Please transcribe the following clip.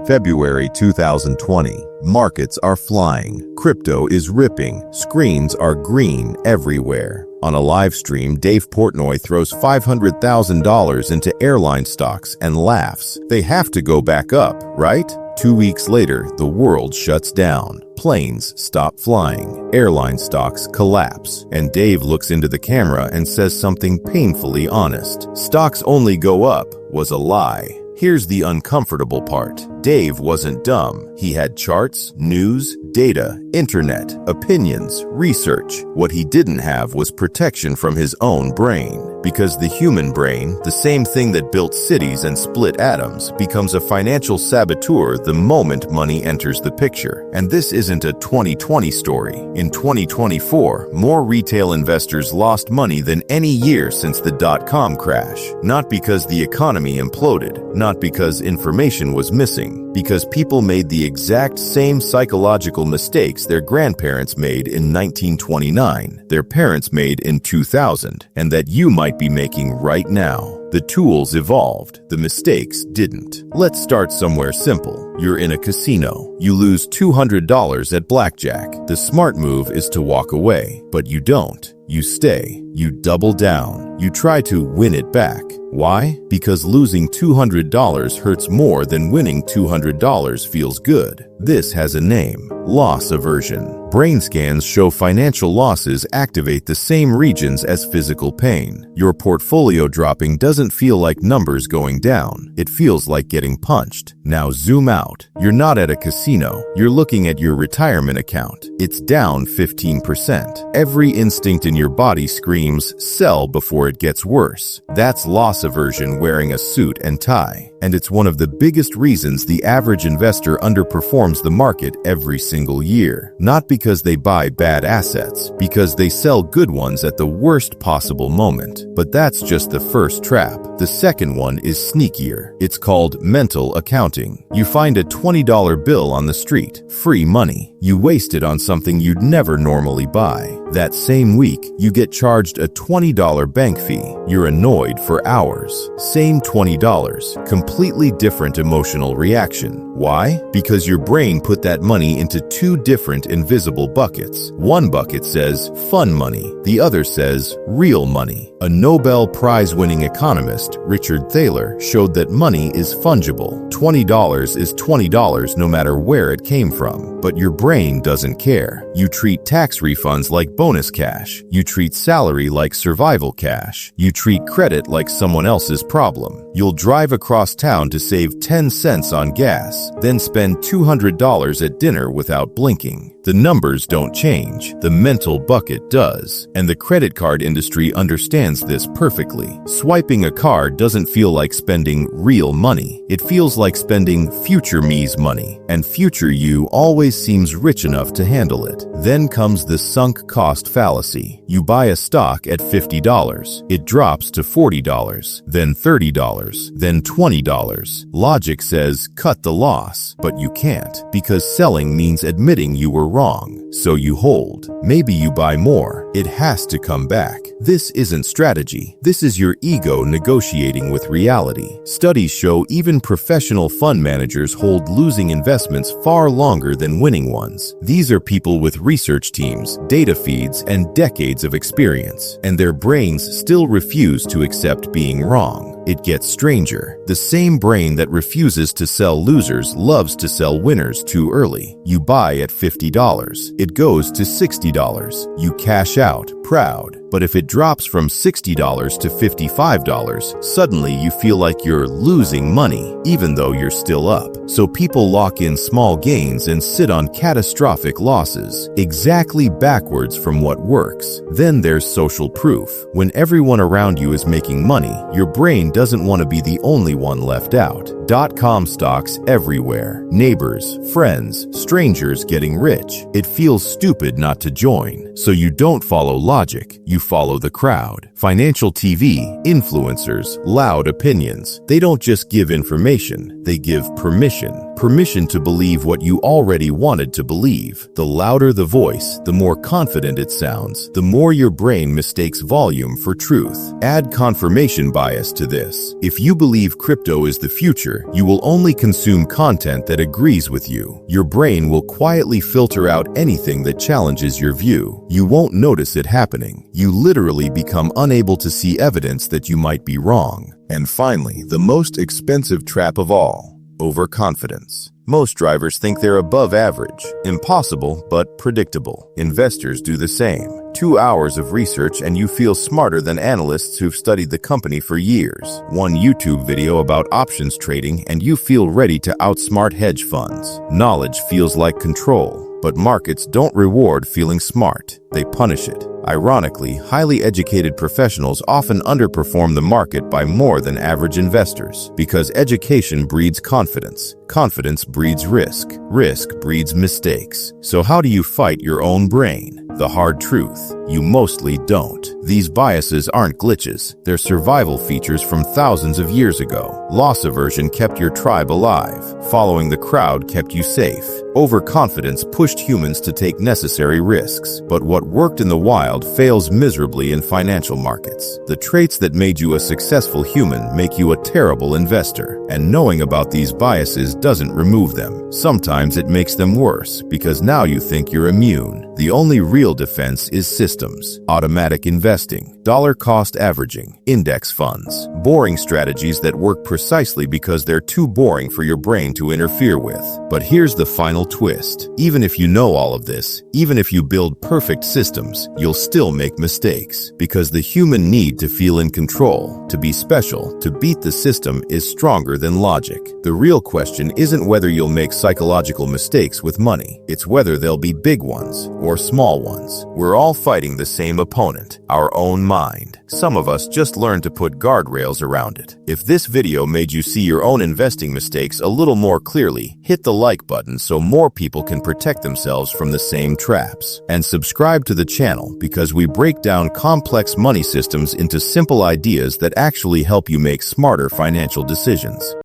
February 2020. Markets are flying. Crypto is ripping. Screens are green everywhere. On a live stream, Dave Portnoy throws $500,000 into airline stocks and laughs. They have to go back up, right? 2 weeks later, the world shuts down. Planes stop flying. Airline stocks collapse. And Dave looks into the camera and says something painfully honest. Stocks only go up was a lie. Here's the uncomfortable part. Dave wasn't dumb. He had charts, news, data, internet, opinions, research. What he didn't have was protection from his own brain. Because the human brain, the same thing that built cities and split atoms, becomes a financial saboteur the moment money enters the picture. And this isn't a 2020 story. In 2024, more retail investors lost money than any year since the dot-com crash. Not because the economy imploded, not because information was missing, because people made the exact same psychological mistakes their grandparents made in 1929, their parents made in 2000, and that you might be making right now. The tools evolved, the mistakes didn't. Let's start somewhere simple. You're in a casino. You lose $200 at blackjack. The smart move is to walk away, but you don't. You stay. You double down. You try to win it back. Why? Because losing $200 hurts more than winning $200 feels good. This has a name: loss aversion. Brain scans show financial losses activate the same regions as physical pain. Your portfolio dropping doesn't feel like numbers going down. It feels like getting punched. Now zoom out. You're not at a casino. You're looking at your retirement account. It's down 15%. Every instinct in your body screams, sell before it gets worse. That's loss aversion wearing a suit and tie. And it's one of the biggest reasons the average investor underperforms the market every single year. Not because they buy bad assets, because they sell good ones at the worst possible moment. But that's just the first trap. The second one is sneakier. It's called mental accounting. You find a $20 bill on the street, free money. You waste it on something you'd never normally buy. That same week, you get charged a $20 bank fee. You're annoyed for hours. Same $20. Completely different emotional reaction. Why? Because your brain put that money into two different invisible buckets. One bucket says fun money. The other says real money. A Nobel Prize-winning economist, Richard Thaler, showed that money is fungible. $20 is $20 no matter where it came from. But your brain doesn't care. You treat tax refunds like bonus cash. You treat salary like survival cash. You treat credit like someone else's problem. You'll drive across town to save 10 cents on gas, then spend $200 at dinner without blinking. The numbers don't change. The mental bucket does. And the credit card industry understands this perfectly. Swiping a card doesn't feel like spending real money. It feels like spending future me's money. And future you always seems rich enough to handle it. Then comes the sunk cost fallacy. You buy a stock at $50. It drops to $40, then $30, then $20. Logic says cut the loss, but you can't, because selling means admitting you were wrong. So you hold. Maybe you buy more. It has to come back. This isn't strategy. This is your ego negotiating with reality. Studies show even professional fund managers hold losing investments far longer than winning ones. These are people with research teams, data feeds, and decades of experience, and their brains still refuse to accept being wrong. It gets stranger. The same brain that refuses to sell losers loves to sell winners too early. You buy at $50. It goes to $60. You cash out, proud. But if it drops from $60 to $55, suddenly you feel like you're losing money, even though you're still up. So people lock in small gains and sit on catastrophic losses, exactly backwards from what works. Then there's social proof. When everyone around you is making money, your brain doesn't want to be the only one left out. .com stocks everywhere. Neighbors, friends, strangers getting rich. It feels stupid not to join. So you don't follow logic. You follow the crowd. Financial TV, influencers, loud opinions. They don't just give information. They give permission. permission to believe what you already wanted to believe. The louder the voice, the more confident it sounds, the more your brain mistakes volume for truth. Add confirmation bias to this. If you believe crypto is the future, you will only consume content that agrees with you. Your brain will quietly filter out anything that challenges your view. You won't notice it happening. You literally become unable to see evidence that you might be wrong. And finally, the most expensive trap of all: overconfidence. Most drivers think they're above average. Impossible, but predictable. Investors do the same. 2 hours of research and you feel smarter than analysts who've studied the company for years. One YouTube video about options trading and you feel ready to outsmart hedge funds. Knowledge feels like control. But markets don't reward feeling smart. They punish it. Ironically, highly educated professionals often underperform the market by more than average investors, because education breeds confidence. Confidence breeds risk. Risk breeds mistakes. So how do you fight your own brain? The hard truth: you mostly don't. These biases aren't glitches. They're survival features from thousands of years ago. Loss aversion kept your tribe alive. Following the crowd kept you safe. Overconfidence pushed humans to take necessary risks. But what worked in the wild fails miserably in financial markets. The traits that made you a successful human make you a terrible investor. And knowing about these biases doesn't remove them. Sometimes it makes them worse, because now you think you're immune. The only real defense is systems: automatic investing, dollar cost averaging, index funds, boring strategies that work precisely because they're too boring for your brain to interfere with. But here's the final twist: even if you know all of this, even if you build perfect systems, you'll still make mistakes, because the human need to feel in control, to be special, to beat the system is stronger than logic. The real question isn't whether you'll make psychological mistakes with money. It's whether they'll be big ones or small ones. We're all fighting the same opponent: our own mind. Some of us just learned to put guardrails around it. If this video made you see your own investing mistakes a little more clearly, hit the like button so more people can protect themselves from the same traps. And subscribe to the channel, because we break down complex money systems into simple ideas that actually help you make smarter financial decisions.